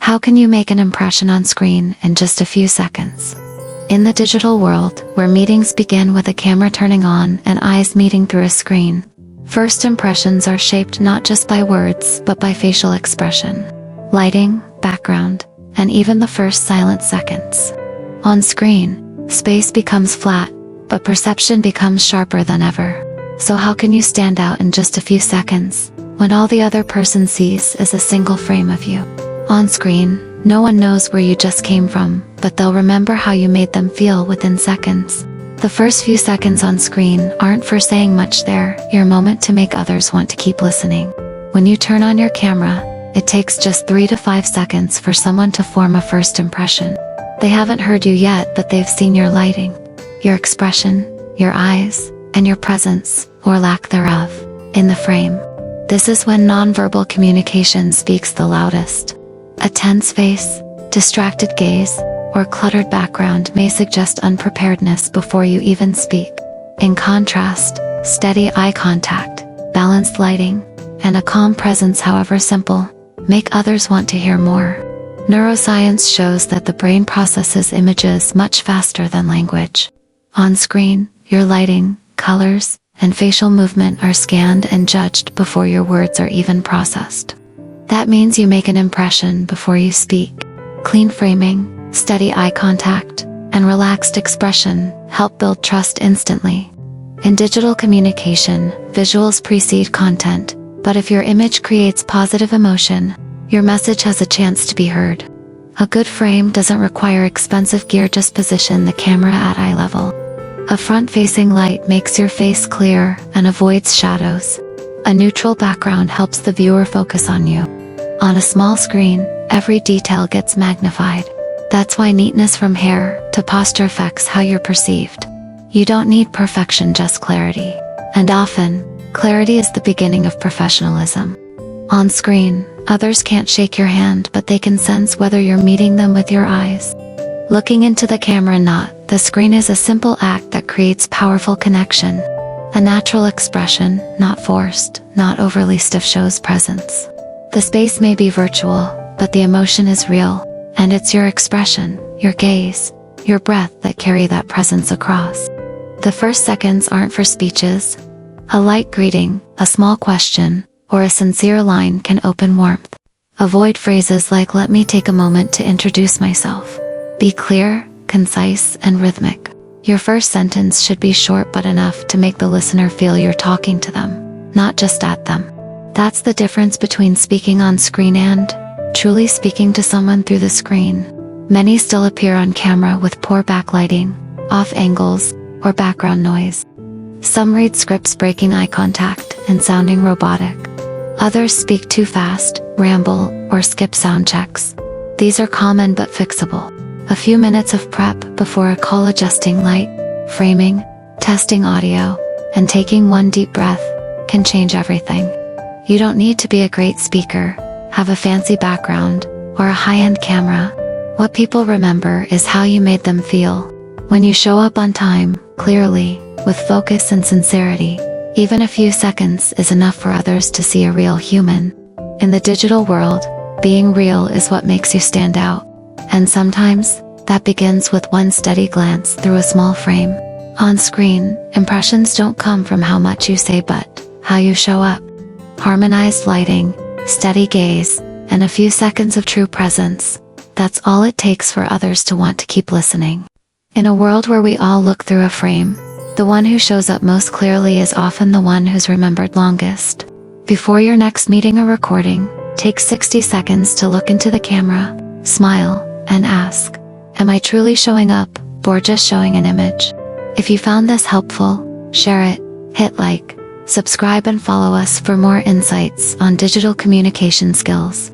How can you make an impression on screen in just a few seconds? In the digital world, where meetings begin with a camera turning on and eyes meeting through a screen, first impressions are shaped not just by words but by facial expression, lighting, background, and even the first silent seconds. On screen, space becomes flat, but perception becomes sharper than ever. So how can you stand out in just a few seconds, when all the other person sees is a single frame of you? On screen, no one knows where you just came from, but they'll remember how you made them feel within seconds. The first few seconds on screen aren't for saying much, they're your moment to make others want to keep listening. When you turn on your camera, it takes just 3 to 5 seconds for someone to form a first impression. They haven't heard you yet, but they've seen your lighting, your expression, your eyes, and your presence, or lack thereof, in the frame. This is when nonverbal communication speaks the loudest. A tense face, distracted gaze, or cluttered background may suggest unpreparedness before you even speak. In contrast, steady eye contact, balanced lighting, and a calm presence, however simple, make others want to hear more. Neuroscience shows that the brain processes images much faster than language. On screen, your lighting, colors, and facial movement are scanned and judged before your words are even processed. That means you make an impression before you speak. Clean framing, steady eye contact, and relaxed expression help build trust instantly. In digital communication, visuals precede content, but if your image creates positive emotion, your message has a chance to be heard. A good frame doesn't require expensive gear, just position the camera at eye level. A front-facing light makes your face clear and avoids shadows. A neutral background helps the viewer focus on you. On a small screen, every detail gets magnified. That's why neatness from hair to posture affects how you're perceived. You don't need perfection, just clarity. And often, clarity is the beginning of professionalism. On screen, others can't shake your hand, but they can sense whether you're meeting them with your eyes. Looking into the camera, not the screen, is a simple act that creates powerful connection. A natural expression, not forced, not overly stiff, shows presence. The space may be virtual, but the emotion is real, and it's your expression, your gaze, your breath that carry that presence across. The first seconds aren't for speeches. A light greeting, a small question, or a sincere line can open warmth. Avoid phrases like "let me take a moment to introduce myself." Be clear, concise, and rhythmic. Your first sentence should be short but enough to make the listener feel you're talking to them, not just at them. That's the difference between speaking on screen and truly speaking to someone through the screen. Many still appear on camera with poor backlighting, off angles, or background noise. Some read scripts, breaking eye contact and sounding robotic. Others speak too fast, ramble, or skip sound checks. These are common but fixable. A few minutes of prep before a call, adjusting light, framing, testing audio, and taking one deep breath can change everything. You don't need to be a great speaker, have a fancy background, or a high-end camera. What people remember is how you made them feel. When you show up on time, clearly, with focus and sincerity, even a few seconds is enough for others to see a real human. In the digital world, being real is what makes you stand out. And sometimes, that begins with one steady glance through a small frame. On screen, impressions don't come from how much you say but how you show up. Harmonized lighting, steady gaze, and a few seconds of true presence. That's all it takes for others to want to keep listening. In a world where we all look through a frame, the one who shows up most clearly is often the one who's remembered longest. Before your next meeting or recording, take 60 seconds to look into the camera, smile, and ask, "Am I truly showing up, or just showing an image?" If you found this helpful, share it, hit like, subscribe, and follow us for more insights on digital communication skills.